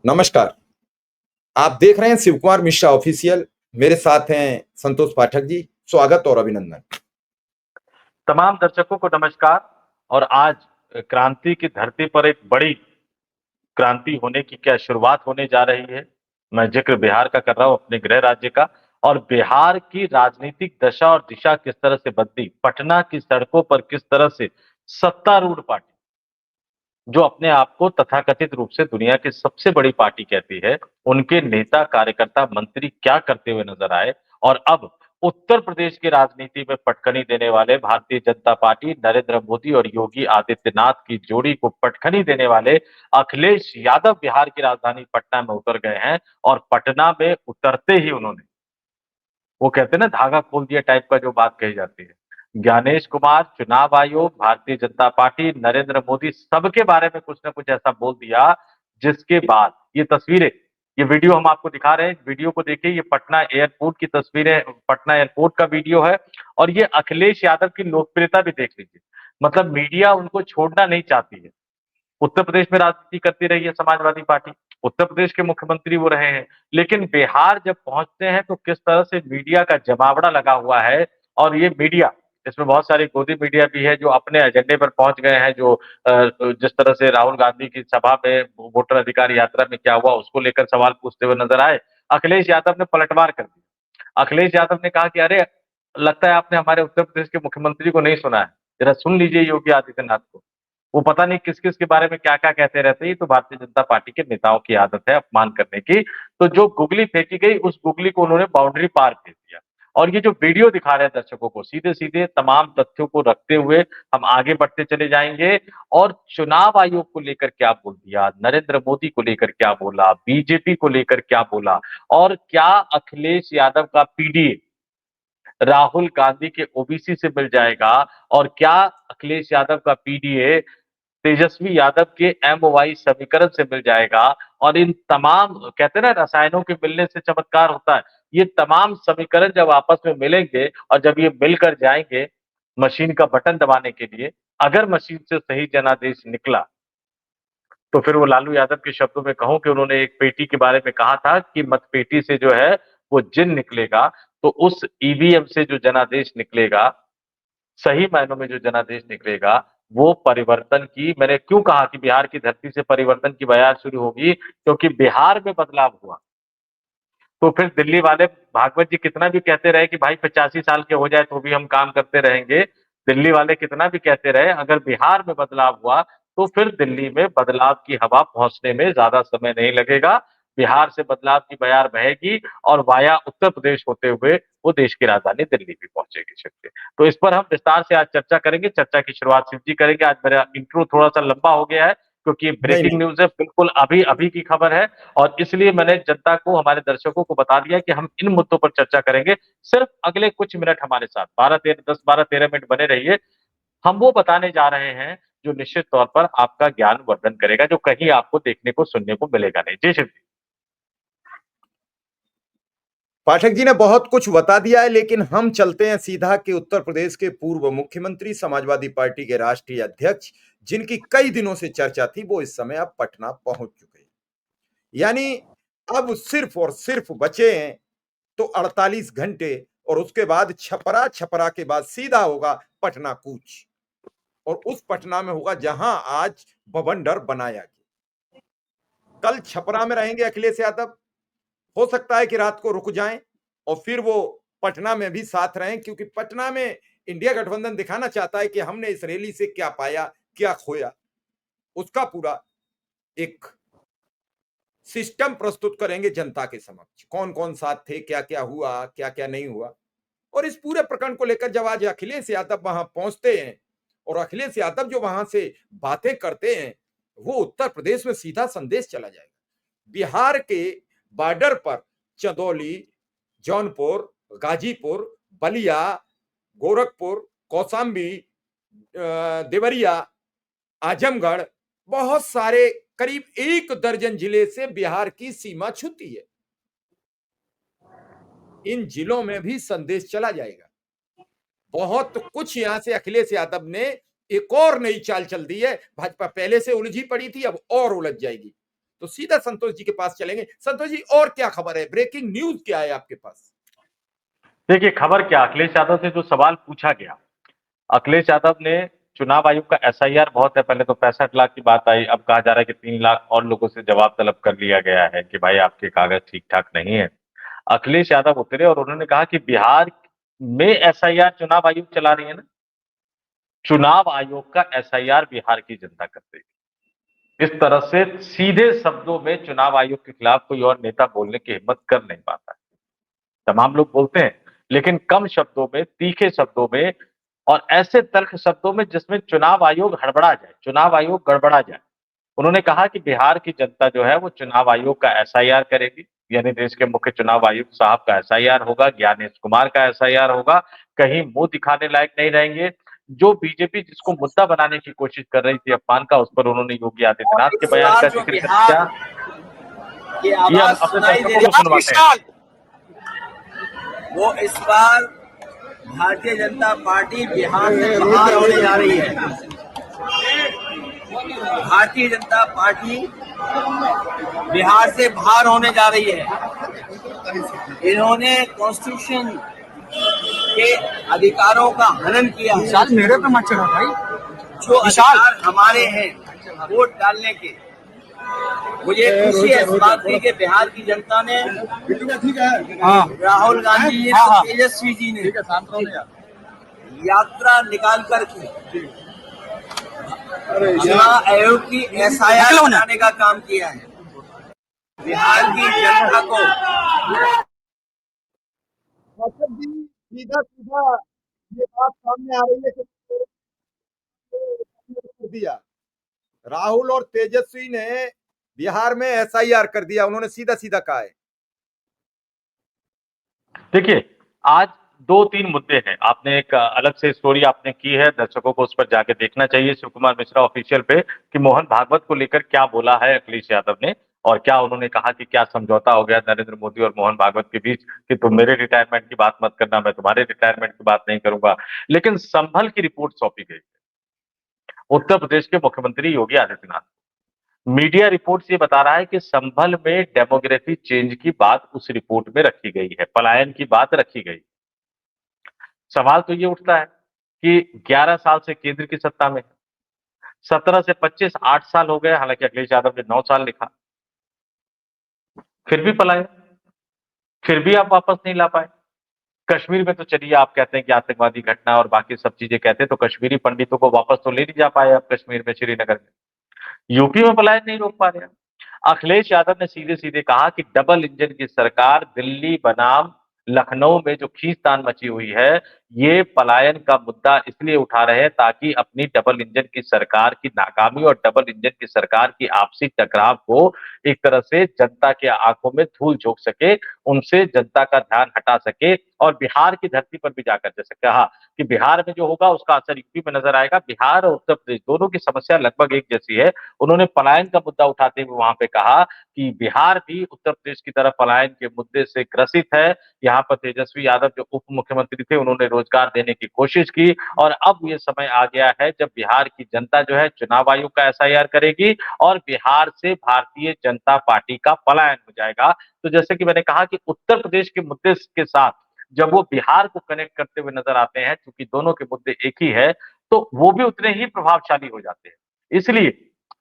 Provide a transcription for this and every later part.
नमस्कार। आप देख रहे हैं शिव कुमार मिश्रा ऑफिशियल। मेरे साथ हैं संतोष पाठक जी। स्वागत और अभिनंदन। तमाम दर्शकों को नमस्कार। और आज क्रांति की धरती पर एक बड़ी क्रांति होने की क्या शुरुआत होने जा रही है। मैं जिक्र बिहार का कर रहा हूं, अपने गृह राज्य का। और बिहार की राजनीतिक दशा और दिशा किस तरह से बदली, पटना की सड़कों पर किस तरह से सत्तारूढ़ पार्टी, जो अपने आप को तथाकथित रूप से दुनिया की सबसे बड़ी पार्टी कहती है, उनके नेता, कार्यकर्ता, मंत्री क्या करते हुए नजर आए। और अब उत्तर प्रदेश की राजनीति में पटखनी देने वाले भारतीय जनता पार्टी, नरेंद्र मोदी और योगी आदित्यनाथ की जोड़ी को पटखनी देने वाले अखिलेश यादव बिहार की राजधानी पटना में उतर गए हैं। और पटना में उतरते ही उन्होंने, वो कहते हैं ना, धागा खोल दिया टाइप का जो बात कही जाती है, ज्ञानेश कुमार, चुनाव आयोग, भारतीय जनता पार्टी, नरेंद्र मोदी, सबके बारे में कुछ ना कुछ ऐसा बोल दिया, जिसके बाद ये तस्वीरें, ये वीडियो हम आपको दिखा रहे हैं। वीडियो को देखिए, ये पटना एयरपोर्ट की तस्वीरें, पटना एयरपोर्ट का वीडियो है। और ये अखिलेश यादव की लोकप्रियता भी देख लीजिए। मतलब मीडिया उनको छोड़ना नहीं चाहती है। उत्तर प्रदेश में राजनीति करती रही है समाजवादी पार्टी, उत्तर प्रदेश के मुख्यमंत्री वो रहे हैं, लेकिन बिहार जब पहुंचते हैं तो किस तरह से मीडिया का जमावड़ा लगा हुआ है। और ये मीडिया, इसमें बहुत सारी गोदी मीडिया भी है जो अपने एजेंडे पर पहुंच गए हैं, जो जिस तरह से राहुल गांधी की सभा में वोटर अधिकार यात्रा में क्या हुआ उसको लेकर सवाल पूछते हुए नजर आए। अखिलेश यादव ने पलटवार कर दिया। अखिलेश यादव ने कहा कि अरे, लगता है आपने हमारे उत्तर प्रदेश के मुख्यमंत्री को नहीं सुना है, जरा सुन लीजिए योगी आदित्यनाथ को। वो पता नहीं किस किस के बारे में क्या क्या कहते रहते हैं। ये तो भारतीय जनता पार्टी के नेताओं की आदत है अपमान करने की। तो जो गुगली फेंकी गई, उस गुगली को उन्होंने बाउंड्री पार भेज दिया। और ये जो वीडियो दिखा रहे हैं दर्शकों को, सीधे सीधे तमाम तथ्यों को रखते हुए हम आगे बढ़ते चले जाएंगे। और चुनाव आयोग को लेकर क्या बोल दिया, नरेंद्र मोदी को लेकर क्या बोला, बीजेपी को लेकर क्या बोला, और क्या अखिलेश यादव का पीडीए राहुल गांधी के ओबीसी से मिल जाएगा, और क्या अखिलेश यादव का पीडीए तेजस्वी यादव के एमओवाई समीकरण से मिल जाएगा। और इन तमाम, कहते हैं ना, रसायनों के मिलने से चमत्कार होता है, ये तमाम समीकरण जब आपस में मिलेंगे और जब ये मिलकर जाएंगे मशीन का बटन दबाने के लिए, अगर मशीन से सही जनादेश निकला, तो फिर वो लालू यादव के शब्दों में कहूं कि उन्होंने एक पेटी के बारे में कहा था कि मतपेटी से जो है वो जिन निकलेगा। तो उस ईवीएम से जो जनादेश निकलेगा, सही मायनों में जो जनादेश निकलेगा, वो परिवर्तन की, मैंने क्यों कहा कि बिहार की धरती से परिवर्तन की बयार शुरू होगी, क्योंकि बिहार में बदलाव हुआ। तो फिर दिल्ली वाले, भागवत जी कितना भी कहते रहे कि भाई 85 साल के हो जाए तो भी हम काम करते रहेंगे, दिल्ली वाले कितना भी कहते रहे, अगर बिहार में बदलाव हुआ तो फिर दिल्ली में बदलाव की हवा पहुंचने में ज्यादा समय नहीं लगेगा। बिहार से बदलाव की बयार बहेगी और वाया उत्तर प्रदेश होते हुए वो देश की राजधानी दिल्ली भी पहुंचेगी छिपके। तो इस पर हम विस्तार से आज चर्चा करेंगे। चर्चा की शुरुआत शिव जी करेंगे। आज मेरा इंट्रो थोड़ा सा लंबा हो गया है, क्योंकि नहीं, ब्रेकिंग नहीं। न्यूज है, बिल्कुल अभी अभी की खबर है। और इसलिए मैंने जनता को, हमारे दर्शकों को बता दिया कि हम इन मुद्दों पर चर्चा करेंगे। सिर्फ अगले कुछ मिनट हमारे साथ, 12-13 मिनट बने रहिए। हम वो बताने जा रहे हैं जो निश्चित तौर पर आपका ज्ञान वर्धन करेगा, जो कहीं आपको देखने को सुनने को मिलेगा नहीं। जी शिव जी। पाठक जी ने बहुत कुछ बता दिया है, लेकिन हम चलते हैं सीधा कि उत्तर प्रदेश के पूर्व मुख्यमंत्री, समाजवादी पार्टी के राष्ट्रीय अध्यक्ष, जिनकी कई दिनों से चर्चा थी, वो इस समय अब पटना पहुंच चुके हैं। यानी अब सिर्फ और सिर्फ बचे हैं तो 48 घंटे, और उसके बाद छपरा, छपरा के बाद सीधा होगा पटना कूच। और उस पटना में होगा जहां आज बवंडर बनाया गया। कल छपरा में रहेंगे अखिलेश यादव। हो सकता है कि रात को रुक जाएं और फिर वो पटना में भी साथ रहें, क्योंकि पटना में इंडिया गठबंधन दिखाना चाहता है कि हमने इस रैली से क्या पाया, क्या खोया। उसका पूरा एक सिस्टम प्रस्तुत करेंगे जनता के समक्ष, कौन कौन साथ थे, क्या क्या हुआ, क्या क्या नहीं हुआ। और इस पूरे प्रकरण को लेकर जब आज अखिलेश यादव वहां पहुंचते हैं और अखिलेश यादव जो वहां से बातें करते हैं, वो उत्तर प्रदेश में सीधा संदेश चला जाएगा। बिहार के बॉर्डर पर चंदौली, जौनपुर, गाजीपुर, बलिया, गोरखपुर, कौशाम्बी, देवरिया, आजमगढ़, बहुत सारे, करीब 1 दर्जन जिले से बिहार की सीमा छूती है। इन जिलों में भी संदेश चला जाएगा। बहुत कुछ यहां से अखिलेश यादव ने एक और नई चाल चल दी है। भाजपा पहले से उलझी पड़ी थी, अब और उलझ जाएगी। तो सीधा संतोष जी के पास चलेंगे। संतोष जी, और क्या खबर है, ब्रेकिंग न्यूज क्या है आपके पास? देखिए, खबर क्या, अखिलेश यादव से जो सवाल पूछा गया, अखिलेश यादव ने चुनाव आयोग का एसआईआर बहुत है, पहले तो 65 लाख की बात आई, अब कहा जा रहा है कि 3 लाख और लोगों से जवाब तलब कर लिया गया है कि भाई आपके कागज ठीक ठाक नहीं है। अखिलेश यादव उतरे और उन्होंने कहा कि बिहार में एसआईआर चुनाव आयोग चला रही है ना, चुनाव आयोग का एसआईआर बिहार की जनता कर देगी। इस तरह से सीधे शब्दों में चुनाव आयोग के खिलाफ कोई और नेता बोलने की हिम्मत कर नहीं पाता है। तमाम लोग बोलते हैं, लेकिन कम शब्दों में, तीखे शब्दों में और ऐसे तल्ख शब्दों में जिसमें चुनाव आयोग हड़बड़ा जाए, चुनाव आयोग गड़बड़ा जाए। उन्होंने कहा कि बिहार की जनता जो है वो चुनाव आयोग का एसआईआर करेगी, यानी देश के मुख्य चुनाव आयुक्त साहब का एसआईआर होगा, ज्ञानेश कुमार का एसआईआर होगा, कहीं मुंह दिखाने लायक नहीं रहेंगे। जो बीजेपी जिसको मुद्दा बनाने की कोशिश कर रही थी अपमान का, उस पर उन्होंने योगी और आदित्यनाथ के इस बयान बार का जो जिक्र कर बिहार दिया। की ये आवाज अपने सुनाई दे दर्शकों रही को सुनवाते हैं। वो इस बार भारतीय जनता पार्टी बिहार से बाहर होने जा रही है। भारतीय जनता पार्टी बिहार से बाहर होने जा रही है। इन्होंने कॉन्स्टिट्यूशन के अधिकारों का हनन किया है। मेरे पे मत चढ़ा भाई। जो अधिकार हमारे हैं वोट डालने के, मुझे खुशी है इस बात की कि बिहार की जनता ने, राहुल गांधी जी ने, तेजस्वी जी ने यात्रा निकाल कर चुनाव आयोग की एसआईआर बनाने का काम किया है। बिहार की जनता को मतलब जी, सीधा सीधा ये बात सामने आ रही है कि दिया राहुल और तेजस्वी ने बिहार में एसआईआर कर दिया, उन्होंने सीधा सीधा कहा है। देखिए, आज 2-3 मुद्दे हैं। आपने एक अलग से स्टोरी आपने की है, दर्शकों को उस पर जाके देखना चाहिए शिव कुमार मिश्रा ऑफिशियल पे, कि मोहन भागवत को लेकर क्या बोला है अखिलेश यादव ने और क्या उन्होंने कहा कि क्या समझौता हो गया नरेंद्र मोदी और मोहन भागवत के बीच कि तुम मेरे रिटायरमेंट की बात मत करना, मैं तुम्हारे रिटायरमेंट की बात नहीं करूंगा। लेकिन संभल की रिपोर्ट सौंपी गई उत्तर प्रदेश के मुख्यमंत्री योगी आदित्यनाथ। मीडिया रिपोर्ट्स ये बता रहा है कि संभल में डेमोग्राफी चेंज की बात उस रिपोर्ट में रखी गई है, पलायन की बात रखी गई। सवाल तो ये उठता है कि 11 साल से केंद्र की सत्ता में, 17 से 25 8 साल हो गए, हालांकि अखिलेश यादव ने 9 साल लिखा, फिर भी पलायन, फिर भी आप वापस नहीं ला पाए। कश्मीर में तो चलिए आप कहते हैं कि आतंकवादी घटना और बाकी सब चीजें कहते हैं, तो कश्मीरी पंडितों को वापस तो ले नहीं जा पाए आप कश्मीर में, श्रीनगर में। यूपी में पलायन नहीं रोक पा रहे हैं। अखिलेश यादव ने सीधे सीधे कहा कि डबल इंजन की सरकार दिल्ली बनाम लखनऊ में जो खींचतान मची हुई है, ये पलायन का मुद्दा इसलिए उठा रहे हैं ताकि अपनी डबल इंजन की सरकार की नाकामी और डबल इंजन की सरकार की आपसी टकराव को एक तरह से जनता के आंखों में धूल झोंक सके, उनसे जनता का ध्यान हटा सके और बिहार की धरती पर भी जाकर जैसे कहा कि बिहार में जो होगा उसका असर यूपी में नजर आएगा। बिहार और उत्तर प्रदेश दोनों की समस्या लगभग एक जैसी है। उन्होंने पलायन का मुद्दा उठाते हुए वहां पे कहा कि बिहार भी उत्तर प्रदेश की तरह पलायन के मुद्दे से ग्रसित है। यहाँ पर तेजस्वी यादव जो उप मुख्यमंत्री थे उन्होंने रोजगार देने की कोशिश की और अब ये समय आ गया है जब बिहार की जनता जो है चुनाव आयोग का एसआईआर करेगी और बिहार से भारतीय जनता पार्टी का पलायन हो जाएगा। तो जैसे कि मैंने कहा कि उत्तर प्रदेश के मुद्दे के साथ जब वो बिहार को कनेक्ट करते हुए नजर आते हैं, क्योंकि दोनों के मुद्दे एक ही है, तो वो भी उतने ही प्रभावशाली हो जाते हैं। इसलिए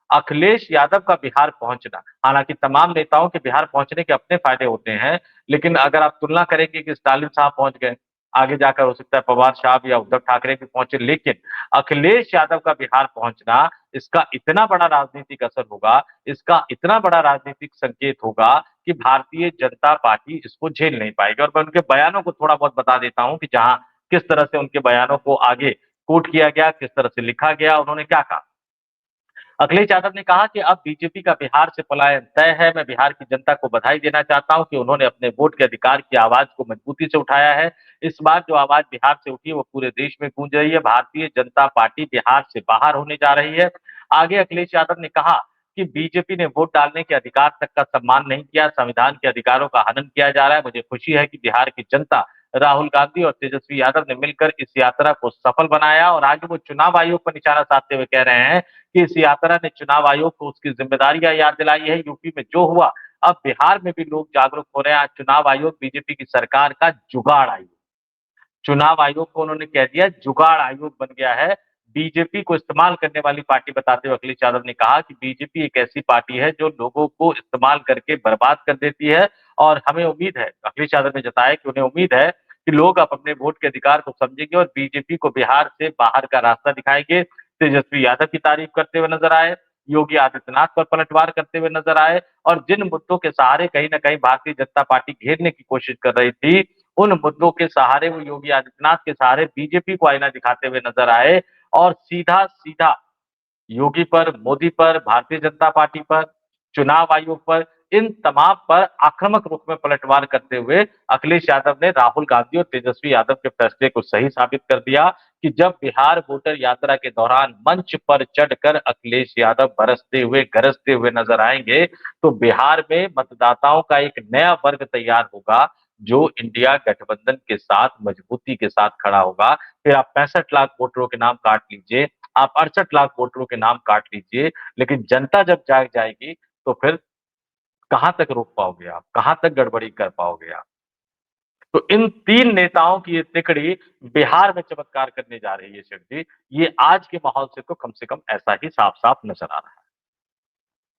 अखिलेश यादव का बिहार पहुंचना, हालांकि तमाम नेताओं के बिहार पहुंचने के अपने फायदे होते हैं, लेकिन अगर आप तुलना करेंगे कि स्टालिन साहब पहुंच गए, आगे जाकर हो सकता है पवार साहब या उद्धव ठाकरे भी पहुंचे, लेकिन अखिलेश यादव का बिहार पहुंचना, इसका इतना बड़ा राजनीतिक असर होगा, इसका इतना बड़ा राजनीतिक संकेत होगा कि भारतीय जनता पार्टी इसको झेल नहीं पाएगी। और मैं उनके बयानों को थोड़ा बहुत बता देता हूं कि जहां किस तरह से उनके बयानों को आगे कोट किया गया, किस तरह से लिखा गया, उन्होंने क्या कहा। अखिलेश यादव ने कहा कि अब बीजेपी का बिहार से पलायन तय है। मैं बिहार की जनता को बधाई देना चाहता हूं कि उन्होंने अपने वोट के अधिकार की आवाज को मजबूती से उठाया है। इस बार जो आवाज बिहार से उठी है वो पूरे देश में गूंज रही है। भारतीय जनता पार्टी बिहार से बाहर होने जा रही है। आगे अखिलेश यादव ने कहा कि बीजेपी ने वोट डालने के अधिकार तक का सम्मान नहीं किया, संविधान के अधिकारों का हनन किया जा रहा है। मुझे खुशी है कि बिहार की जनता राहुल गांधी और तेजस्वी यादव ने मिलकर इस यात्रा को सफल बनाया और आगे वो चुनाव आयोग पर निशाना साधते हुए कह रहे हैं कि इस यात्रा ने चुनाव आयोग को उसकी जिम्मेदारियां याद दिलाई है। यूपी में जो हुआ, अब बिहार में भी लोग जागरूक हो रहे हैं। आज चुनाव आयोग बीजेपी की सरकार का जुगाड़ आयोग, चुनाव आयोग को उन्होंने कह दिया जुगाड़ आयोग बन गया है। बीजेपी को इस्तेमाल करने वाली पार्टी बताते हुए अखिलेश यादव ने कहा कि बीजेपी एक ऐसी पार्टी है जो लोगों को इस्तेमाल करके बर्बाद कर देती है और हमें उम्मीद है, अखिलेश यादव ने जताया कि उन्हें उम्मीद है कि लोग अब अपने वोट के अधिकार को समझेंगे और बीजेपी को बिहार से बाहर का रास्ता दिखाएंगे। तेजस्वी यादव की तारीफ करते हुए नजर आए, योगी आदित्यनाथ पर पलटवार करते हुए नजर आए और जिन मुद्दों के सहारे कहीं ना कहीं भारतीय जनता पार्टी घेरने की कोशिश कर रही थी, उन मुद्दों के सहारे वो योगी आदित्यनाथ के सहारे बीजेपी को आईना दिखाते हुए नजर आए और सीधा सीधा योगी पर, मोदी पर, भारतीय जनता पार्टी पर, चुनाव आयोग पर, इन तमाम पर आक्रामक रूप में पलटवार करते हुए अखिलेश यादव ने राहुल गांधी और तेजस्वी यादव के फैसले को सही साबित कर दिया कि जब बिहार वोटर यात्रा के दौरान मंच पर चढ़कर अखिलेश यादव बरसते हुए गरजते हुए नजर आएंगे तो बिहार में मतदाताओं का एक नया वर्ग तैयार होगा जो इंडिया गठबंधन के साथ मजबूती के साथ खड़ा होगा। फिर आप 65 लाख वोटरों के नाम काट लीजिए, आप 68 लाख वोटरों के नाम काट लीजिए, लेकिन जनता जब जाग जाएगी तो फिर कहां तक रोक पाओगे आप, कहां तक गड़बड़ी कर पाओगे आप। तो इन तीन नेताओं की ये तिकड़ी बिहार में चमत्कार करने जा रही है शेख जी। ये आज के माहौल से कम ऐसा ही साफ साफ नजर आ रहा है।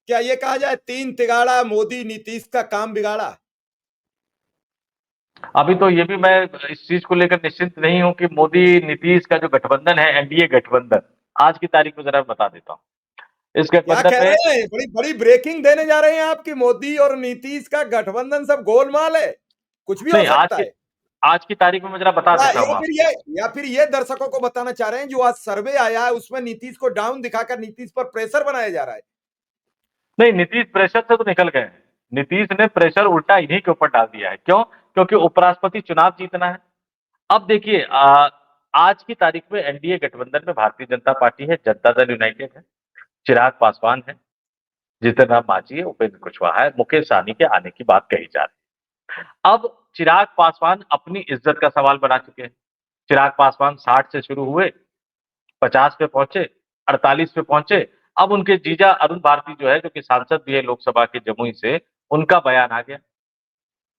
क्या ये कहा जाए तीन तिगाड़ा मोदी नीतीश का काम बिगाड़ा? अभी तो ये भी मैं इस चीज को लेकर निश्चिंत नहीं हूं कि मोदी नीतीश का जो गठबंधन है, एनडीए गठबंधन, आज की तारीख में जरा बता देता हूं। इस क्या गठबंधन कह में रहे हैं? बड़ी बड़ी ब्रेकिंग देने जा रहे हैं आपकी, मोदी और नीतीश का गठबंधन सब गोलमाल है, कुछ भी हो नहीं, सकता है। आज की तारीख में मैं जरा बता या देता हूं या आप। फिर ये या फिर ये दर्शकों को बताना चाह रहे हैं जो आज सर्वे आया है उसमें नीतीश को डाउन दिखाकर नीतीश पर प्रेशर बनाया जा रहा है। नहीं, नीतीश प्रेशर से तो निकल गए। नीतीश ने प्रेशर उल्टा इन्हीं के ऊपर डाल दिया है। क्यों? क्योंकि उपराष्ट्रपति चुनाव जीतना है। अब देखिए, आज की तारीख में एनडीए गठबंधन में भारतीय जनता पार्टी है, जनता दल यूनाइटेड है, चिराग पासवान है, जीतन राम मांझी है, उपेंद्र कुशवाहा है, मुकेश सहनी के आने की बात कही जा रही है। अब चिराग पासवान अपनी इज्जत का सवाल बना चुके हैं। चिराग पासवान 60 से शुरू हुए, 50 पे पहुंचे, 48 पे पहुंचे। अब उनके जीजा अरुण भारती जो है, जो कि सांसद भी है लोकसभा के जमुई से, उनका बयान आ गया।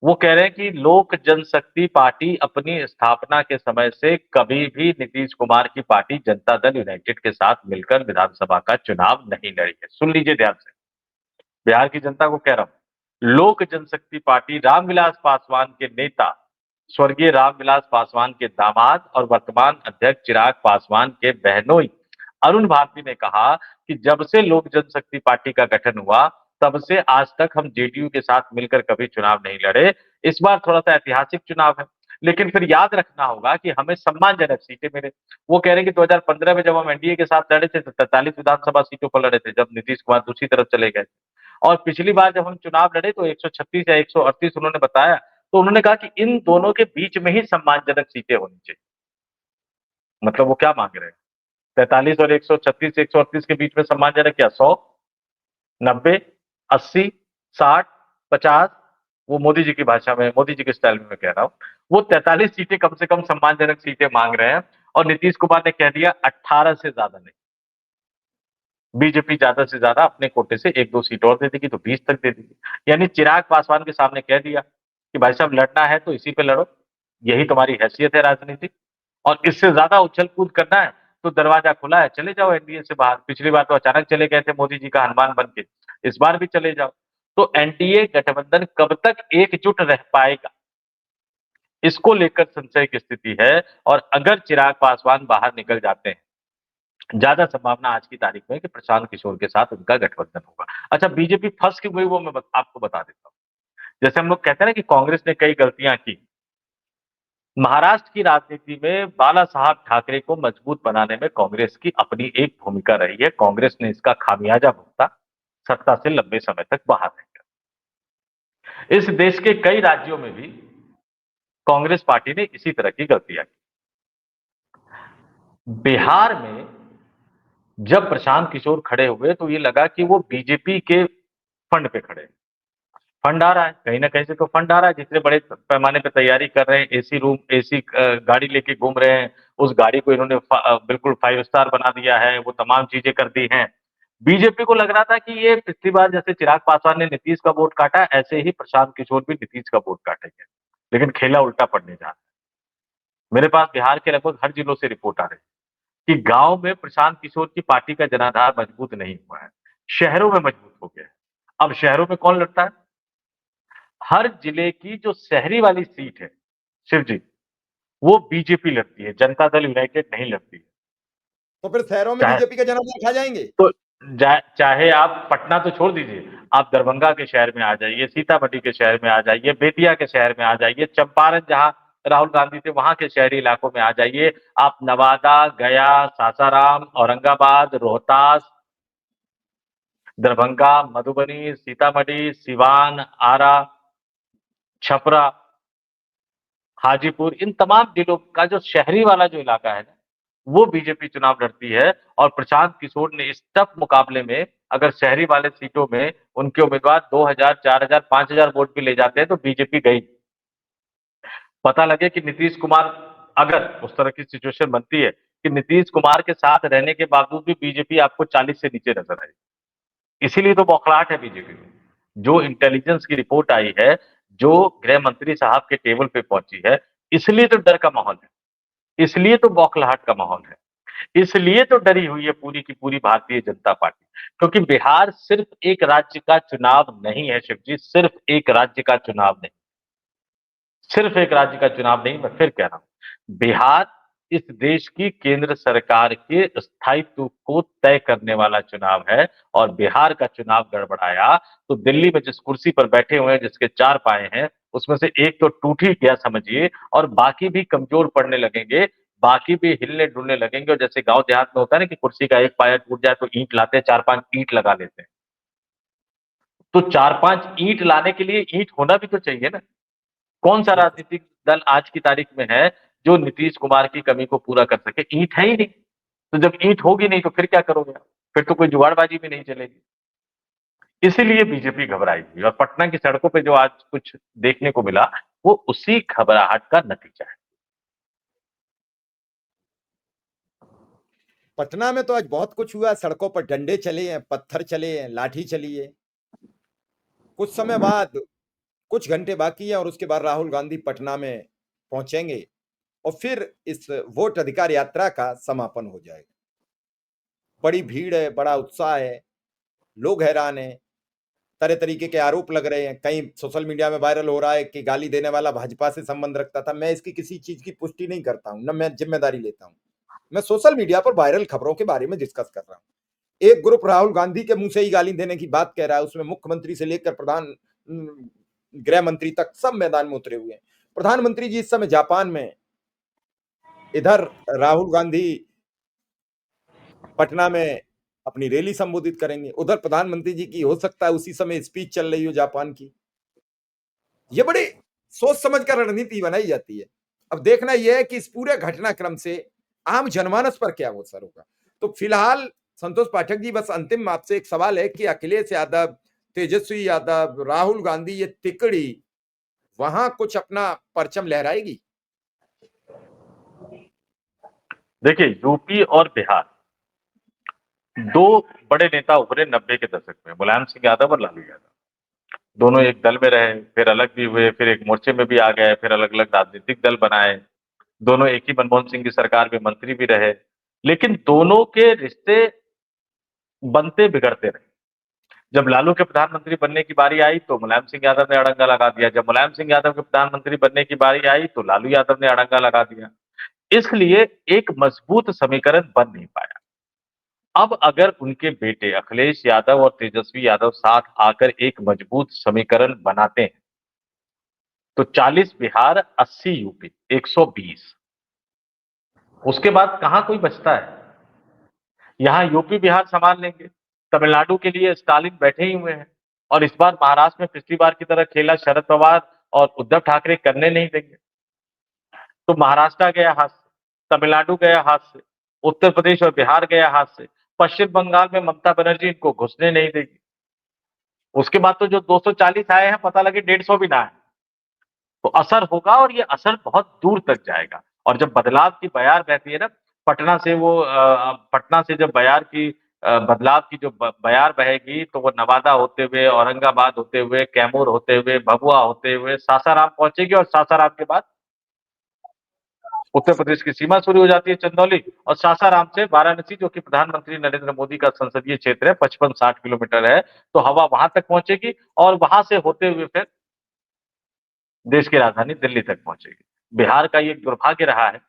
वो कह रहे हैं कि लोक जनशक्ति पार्टी अपनी स्थापना के समय से कभी भी नीतीश कुमार की पार्टी जनता दल यूनाइटेड के साथ मिलकर विधानसभा का चुनाव नहीं लड़ी है। सुन लीजिए ध्यान से, बिहार की जनता को कह रहा हूं, लोक जनशक्ति पार्टी रामविलास पासवान के नेता, स्वर्गीय रामविलास पासवान के दामाद और वर्तमान अध्यक्ष चिराग पासवान के बहनोई अरुण भारती ने कहा कि जब से लोक जनशक्ति पार्टी का गठन हुआ तब से आज तक हम जेडीयू के साथ मिलकर कभी चुनाव नहीं लड़े। इस बार थोड़ा सा ऐतिहासिक चुनाव है, लेकिन फिर याद रखना होगा कि हमें सम्मानजनक सीटें मिले। वो कह रहे हैं कि 2015 में जब हम एनडीए के साथ लड़े थे तो 43 विधानसभा सीटों पर लड़े थे, जब नीतीश कुमार दूसरी तरफ चले गए। और पिछली बार जब हम चुनाव लड़े तो 136 या 138 उन्होंने बताया। तो उन्होंने कहा कि इन दोनों के बीच में ही सम्मानजनक सीटें होनी चाहिए। मतलब वो क्या मांग रहे हैं? 43 और 136, 138 के बीच में सम्मानजनक क्या? 100, 90, 80, 60, 50? वो मोदी जी की भाषा में, मोदी जी के स्टाइल में मैं कह रहा हूं, वो 43 सीटें कम से कम सम्मानजनक सीटें मांग रहे हैं। और नीतीश कुमार ने कह दिया 18 से ज्यादा नहीं। बीजेपी ज्यादा से ज्यादा अपने कोटे से 1-2 सीट और दे देगी तो 20 तक दे देगी। यानी चिराग पासवान के सामने कह दिया कि भाई साहब लड़ना है तो इसी पे लड़ो, यही तुम्हारी हैसियत है राजनीति, और इससे ज्यादा उछल कूद करना है तो दरवाजा खुला है, चले जाओ एनडीए से बाहर। पिछली बार तो अचानक चले गए थे मोदी जी का हनुमान बन के, इस बार भी चले जाओ। तो एनडीए गठबंधन कब तक एकजुट रह पाएगा, इसको लेकर संशय की स्थिति है। और अगर चिराग पासवान बाहर निकल जाते हैं, ज्यादा संभावना आज की तारीख में कि प्रशांत किशोर के साथ उनका गठबंधन होगा। अच्छा, बीजेपी फंस क्यों गई वो मैं आपको बता देता हूँ। जैसे हम लोग कहते हैं ना कि कांग्रेस ने कई गलतियां की, महाराष्ट्र की राजनीति में बाला साहब ठाकरे को मजबूत बनाने में कांग्रेस की अपनी एक भूमिका रही है। कांग्रेस ने इसका खामियाजा भुगता, सत्ता से लंबे समय तक बाहर रहकर। इस देश के कई राज्यों में भी कांग्रेस पार्टी ने इसी तरह की गलतियां की। बिहार में जब प्रशांत किशोर खड़े हुए तो ये लगा कि वो बीजेपी के फंड पे खड़े हैं। फंड आ रहा है, कहीं ना कहीं से तो फंड आ रहा है। जितने बड़े पैमाने पे तैयारी कर रहे हैं, एसी रूम, एसी गाड़ी लेके घूम रहे हैं, उस गाड़ी को इन्होंने बिल्कुल 5 स्टार बना दिया है, वो तमाम चीजें कर दी हैं। बीजेपी को लग रहा था कि ये पिछली बार जैसे चिराग पासवान ने नीतीश का वोट काटा, ऐसे ही प्रशांत किशोर भी नीतीश का वोट काटेंगे, लेकिन खेला उल्टा पड़ने जा रहा है। मेरे पास बिहार के लगभग हर जिलों से रिपोर्ट आ रही है कि गांव में प्रशांत किशोर की पार्टी का जनाधार मजबूत नहीं हुआ है, शहरों में मजबूत हो गया है। अब शहरों में कौन लड़ता है? हर जिले की जो शहरी वाली सीट है शिव जी, वो बीजेपी लड़ती है, जनता दल यूनाइटेड नहीं लड़ती है। तो फिर शहरों में चाहे बीजेपी का जनाधार खा जाएंगे। तो चाहे आप पटना तो छोड़ दीजिए, आप दरभंगा के शहर में आ जाइए, सीतामढ़ी के शहर में आ जाइए, बेतिया के शहर में आ जाइए, चंपारण जहां राहुल गांधी थे वहां के शहरी इलाकों में आ जाइए, आप नवादा, गया, सासाराम, औरंगाबाद, रोहतास, दरभंगा, मधुबनी, सीतामढ़ी, सिवान, आरा, छपरा, हाजीपुर, इन तमाम जिलों का जो शहरी वाला जो इलाका है ना, वो बीजेपी चुनाव लड़ती है। और प्रशांत किशोर ने इस टफ मुकाबले में अगर शहरी वाले सीटों में उनके उम्मीदवार 2000, 4000, 5000 वोट भी ले जाते हैं तो बीजेपी गई। पता लगे कि नीतीश कुमार, अगर उस तरह की सिचुएशन बनती है कि नीतीश कुमार के साथ रहने के बावजूद भी बीजेपी आपको 40 से नीचे नजर आएगी। इसीलिए तो बौखलाहट है बीजेपी में। जो इंटेलिजेंस की रिपोर्ट आई है, जो गृह मंत्री साहब के टेबल पे पहुंची है, इसलिए तो डर का माहौल है, इसलिए तो बौखलाहट का माहौल है, इसलिए तो डरी हुई है पूरी की पूरी भारतीय जनता पार्टी। क्योंकि बिहार सिर्फ एक राज्य का चुनाव नहीं है शिव जी, सिर्फ एक राज्य का चुनाव नहीं, सिर्फ एक राज्य का चुनाव नहीं, मैं फिर कह रहा हूं, बिहार इस देश की केंद्र सरकार के स्थायित्व को तय करने वाला चुनाव है। और बिहार का चुनाव गड़बड़ाया तो दिल्ली में जिस कुर्सी पर बैठे हुए हैं, जिसके 4 पाए हैं, उसमें से एक तो टूट ही गया समझिए, और बाकी भी कमजोर पड़ने लगेंगे, बाकी भी हिलने डुलने लगेंगे। और जैसे गांव देहात में होता है ना कि कुर्सी का एक पाया टूट जाए तो ईंट लाते हैं, 4-5 ईंट लगा लेते हैं, तो 4-5 ईंट लाने के लिए ईंट होना भी तो चाहिए ना। कौन सा बिल्कुल। राजनीतिक दल आज की तारीख में है जो नीतीश कुमार की कमी को पूरा कर सके? ईंट है ही नहीं। तो जब ईंट होगी नहीं तो फिर क्या करोगे आप? फिर तो कोई जुगाड़बाजी भी नहीं चलेगी। इसीलिए बीजेपी घबराई हुई, और पटना की सड़कों पे जो आज कुछ देखने को मिला, वो उसी घबराहट का नतीजा है। पटना में तो आज बहुत कुछ हुआ, सड़कों पर डंडे चले हैं, पत्थर चले हैं, लाठी चली है। कुछ समय बाद, कुछ घंटे बाकी है और उसके बाद राहुल गांधी पटना में पहुंचेंगे और फिर इस वोट अधिकार यात्रा का समापन हो जाएगा। बड़ी भीड़ है, बड़ा उत्साह है, लोग हैरान हैं, तरह तरीके के आरोप लग रहे हैं। कहीं सोशल मीडिया में वायरल हो रहा है कि गाली देने वाला भाजपा से संबंध रखता था। मैं इसकी किसी चीज की पुष्टि नहीं करता हूं, न मैं जिम्मेदारी लेता हूं। मैं सोशल मीडिया पर वायरल खबरों के बारे में डिस्कस कर रहा हूं। एक ग्रुप राहुल गांधी के मुंह से ही गाली देने की बात कह रहा है, उसमें मुख्यमंत्री से लेकर प्रधान गृह मंत्री तक सब मैदान में उतरे हुए हैं। प्रधानमंत्री जी इस समय जापान में, इधर राहुल गांधी पटना में अपनी रैली संबोधित करेंगे, उधर प्रधानमंत्री जी की हो सकता है उसी समय स्पीच चल रही हो जापान की। ये बड़ी सोच समझ कर रणनीति बनाई जाती है। अब देखना यह है कि इस पूरे घटनाक्रम से आम जनमानस पर क्या असर होगा। तो फिलहाल संतोष पाठक जी, बस अंतिम आपसे एक सवाल है कि अखिलेश यादव, तेजस्वी यादव, राहुल गांधी, ये तिकड़ी वहां कुछ अपना परचम लहराएगी? देखिए, यूपी और बिहार, दो बड़े नेता उभरे 90 के दशक में, मुलायम सिंह यादव और लालू यादव। दोनों एक दल में रहे, फिर अलग भी हुए, फिर एक मोर्चे में भी आ गए, फिर अलग अलग राजनीतिक दल बनाए। दोनों एक ही मनमोहन सिंह की सरकार में मंत्री भी रहे, लेकिन दोनों के रिश्ते बनते बिगड़ते रहे। जब लालू के प्रधानमंत्री बनने की बारी आई तो मुलायम सिंह यादव ने अड़ंगा लगा दिया, जब मुलायम सिंह यादव के प्रधानमंत्री बनने की बारी आई तो लालू यादव ने अड़ंगा लगा दिया। इसलिए एक मजबूत समीकरण बन नहीं पाया। अब अगर उनके बेटे अखिलेश यादव और तेजस्वी यादव साथ आकर एक मजबूत समीकरण बनाते हैं तो 40 बिहार, 80 यूपी, 120, उसके बाद कहां कोई बचता है? यहां यूपी बिहार संभाल लेंगे, तमिलनाडु के लिए स्टालिन बैठे ही हुए हैं, और इस बार महाराष्ट्र में पिछली बार की तरह खेला शरद पवार और उद्धव ठाकरे करने नहीं देंगे। तो महाराष्ट्र गया हाथ से, तमिलनाडु गया हाथ से, उत्तर प्रदेश और बिहार गया हाथ से, पश्चिम बंगाल में ममता बनर्जी इनको घुसने नहीं देगी। उसके बाद तो जो 240 आए हैं पता लगे 150 भी ना आए, तो असर होगा और ये असर बहुत दूर तक जाएगा। और जब बदलाव की बयार बहती है ना, पटना से जब बयार की बदलाव की जो बयार बहेगी, तो वो नवादा होते हुए, औरंगाबाद होते हुए, कैमूर होते हुए, भभुआ होते हुए सासाराम पहुंचेगी, और सासाराम के बाद उत्तर प्रदेश की सीमा शुरू हो जाती है, चंदौली, और सासाराम से वाराणसी, जो कि प्रधानमंत्री नरेंद्र मोदी का संसदीय क्षेत्र है, 55-60 किलोमीटर है, तो हवा वहां तक पहुंचेगी और वहां से होते हुए फिर देश की राजधानी दिल्ली तक पहुंचेगी। बिहार का ये दुर्भाग्य रहा है।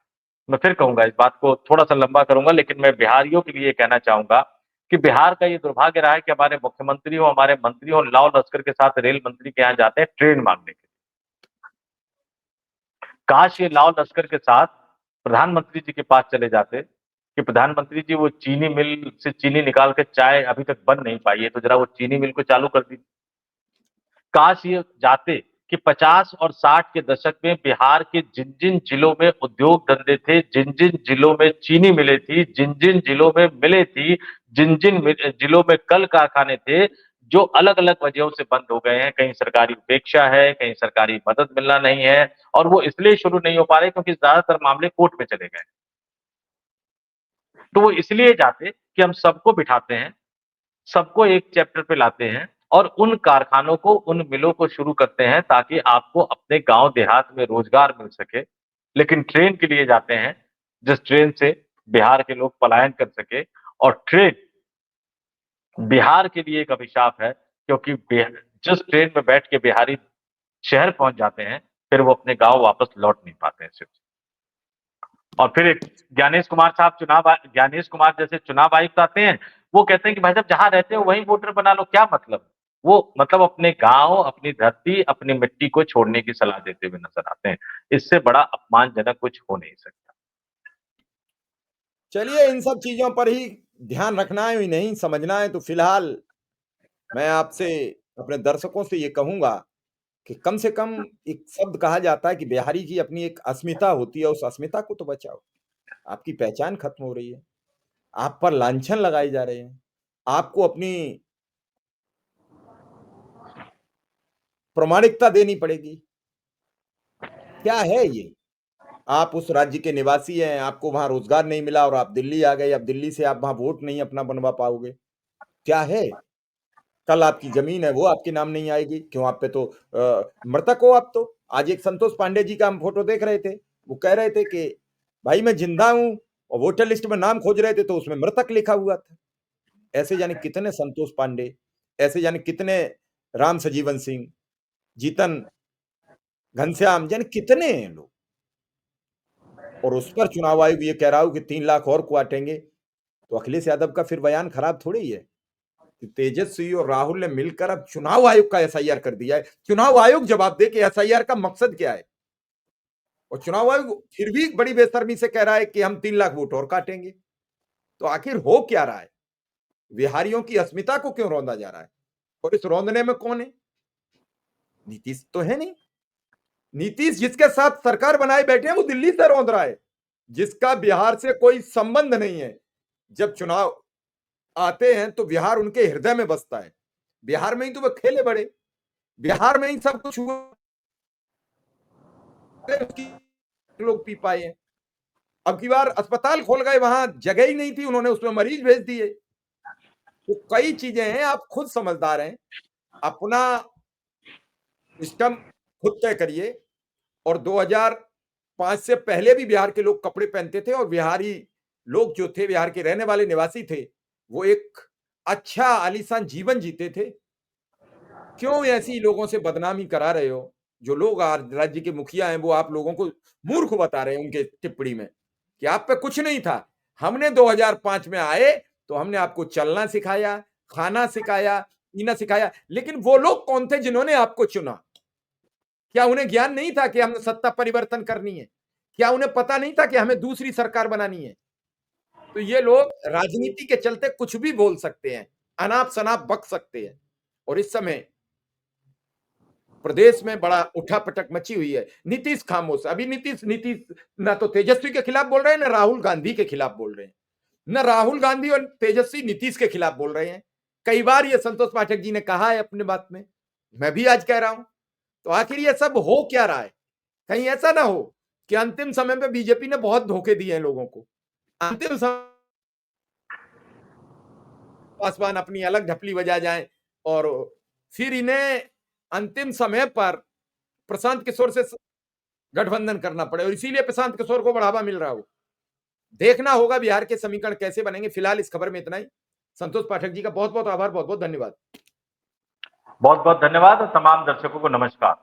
मैं फिर कहूंगा, इस बात को थोड़ा सा लंबा करूंगा, लेकिन मैं बिहारियों के लिए कहना चाहूंगा कि बिहार का ये दुर्भाग्य रहा है कि हमारे मुख्यमंत्री हो, हमारे मंत्री हो, लाव लश्कर के साथ रेल मंत्री के यहाँ जाते हैं ट्रेन मांगने के लिए। काश ये लाव लश्कर के साथ प्रधानमंत्री जी के पास चले जाते कि प्रधानमंत्री जी, वो चीनी मिल से चीनी निकाल के चाय अभी तक बन नहीं पाई है, तो जरा वो चीनी मिल को चालू कर दी। काश ये जाते कि 50 और 60 के दशक में बिहार के जिन जिन जिलों में उद्योग धंधे थे, जिन जिन जिलों में चीनी मिले थी, जिन जिन जिलों में मिले थी, जिन जिन जिलों में कल कारखाने थे, जो अलग अलग वजहों से बंद हो गए हैं, कहीं सरकारी उपेक्षा है, कहीं सरकारी मदद मिलना नहीं है, और वो इसलिए शुरू नहीं हो पा रहे क्योंकि ज्यादातर मामले कोर्ट में चले गए। तो वो इसलिए जाते कि हम सबको बिठाते हैं, सबको एक चैप्टर पे लाते हैं और उन कारखानों को, उन मिलों को शुरू करते हैं ताकि आपको अपने गांव देहात में रोजगार मिल सके। लेकिन ट्रेन के लिए जाते हैं जिस ट्रेन से बिहार के लोग पलायन कर सके, और ट्रेन बिहार के लिए एक अभिशाप है, क्योंकि जिस ट्रेन में बैठ के बिहारी शहर पहुंच जाते हैं, फिर वो अपने गांव वापस लौट नहीं पाते हैं सिर्फ। और फिर एक ज्ञानेश कुमार साहब, ज्ञानेश कुमार जैसे चुनाव आयुक्त आते हैं, वो कहते हैं कि भाई साहब जहां रहते हो वहीं वोटर बना लो। क्या मतलब? वो मतलब अपने गांव, अपनी धरती, अपनी मिट्टी को छोड़ने की सलाह देते हुए नजर आते हैं। इससे बड़ा अपमानजनक कुछ हो नहीं सकता। चलिए, इन सब चीजों पर ही ध्यान रखना है ही नहीं, समझना है। तो फिलहाल मैं आपसे, अपने दर्शकों से ये कहूंगा कि कम से कम, एक शब्द कहा जाता है कि बिहारी जी अपनी एक अस्मिता होती है, उस अस्मिता को तो बचाओ। आपकी पहचान खत्म हो रही है, आप पर लांछन लगाए जा रहे हैं, आपको अपनी प्रामाणिकता देनी पड़ेगी। क्या है ये? आप उस राज्य के निवासी हैं, आपको वहां रोजगार नहीं मिला और आप दिल्ली आ गए। अब दिल्ली से आप वहां वोट नहीं अपना बनवा पाओगे। क्या है? कल आपकी जमीन है वो आपके नाम नहीं आएगी। क्यों? आप पे तो मृतक हो आप तो। आज एक संतोष पांडे जी का हम फोटो देख रहे थे, वो कह रहे थे कि भाई मैं जिंदा हूं, और वोटर लिस्ट में नाम खोज रहे थे तो उसमें मृतक लिखा हुआ था। ऐसे जाने कितने संतोष पांडे, ऐसे जाने कितने राम सजीवन सिंह, जीतन घनश्याम, जाने कितने हैं लोग। और उस पर चुनाव आयोग ये कह रहा हो कि 3 लाख और काटेंगे। तो अखिलेश यादव का फिर बयान खराब थोड़ी ही है कि तेजस्वी और राहुल ने मिलकर अब चुनाव आयोग का एसआईआर कर दिया है। चुनाव आयोग जवाब दे कि एसआईआर का मकसद क्या है। और चुनाव आयोग फिर भी बड़ी बेशर्मी से कह रहा है कि हम 3 लाख वोट और काटेंगे। तो आखिर हो क्या रहा है? बिहारियों की अस्मिता को क्यों रौंदा जा रहा है? और इस रौंदने में कौन है? नीतीश तो है नहीं। नीतीश जिसके साथ सरकार बनाए बैठे हैं वो दिल्ली से रौंद रहा है, जिसका बिहार से कोई संबंध नहीं है। जब चुनाव आते हैं तो बिहार उनके हृदय में बसता है। बिहार में ही तो वो खेले बड़े, बिहार में ही सब कुछ हुआ, लोग पी पाए हैं। अब की बार अस्पताल खोल गए, वहां जगह ही नहीं थी, उन्होंने उसमें मरीज भेज दिए। तो कई चीजें हैं, आप खुद समझदार हैं। अपना सिस्टम खुद तय करिए। और 2005 से पहले भी बिहार के लोग कपड़े पहनते थे, और बिहारी लोग जो थे, बिहार के रहने वाले निवासी थे, वो एक अच्छा आलीशान जीवन जीते थे। क्यों ऐसी लोगों से बदनामी करा रहे हो? जो लोग आज राज्य के मुखिया हैं वो आप लोगों को मूर्ख बता रहे हैं उनके टिप्पणी में कि आप पे कुछ नहीं था। हमने 2005 में आए तो हमने आपको चलना सिखाया, खाना सिखाया, पीना सिखाया। लेकिन वो लोग कौन थे जिन्होंने आपको चुना? क्या उन्हें ज्ञान नहीं था कि हमें सत्ता परिवर्तन करनी है? क्या उन्हें पता नहीं था कि हमें दूसरी सरकार बनानी है? तो ये लोग राजनीति के चलते कुछ भी बोल सकते हैं, अनाप-शनाप बक सकते हैं। और इस समय प्रदेश में बड़ा उठापटक मची हुई है। नीतीश खामोश। अभी नीतीश नीतीश ना तो तेजस्वी के खिलाफ बोल रहे हैं, ना राहुल गांधी के खिलाफ बोल रहे हैं। ना राहुल गांधी और तेजस्वी नीतीश के खिलाफ बोल रहे हैं। कई बार ये संतोष पाठक जी ने कहा है अपने बात में, मैं भी आज कह रहा हूं। तो आखिर ये सब हो क्या रहा है? कहीं ऐसा ना हो कि अंतिम समय में बीजेपी ने बहुत धोखे दिए हैं लोगों को। अंतिम समय पासवान अपनी अलग ढपली बजा जाएं और फिर इन्हें अंतिम समय पर प्रशांत किशोर से गठबंधन करना पड़े और इसीलिए प्रशांत किशोर को बढ़ावा मिल रहा हो। देखना होगा बिहार के समीकरण कैसे बनेंगे। फिलहाल इस खबर में इतना ही। संतोष पाठक जी का बहुत बहुत आभार, बहुत बहुत धन्यवाद। बहुत बहुत धन्यवाद और तमाम दर्शकों को नमस्कार।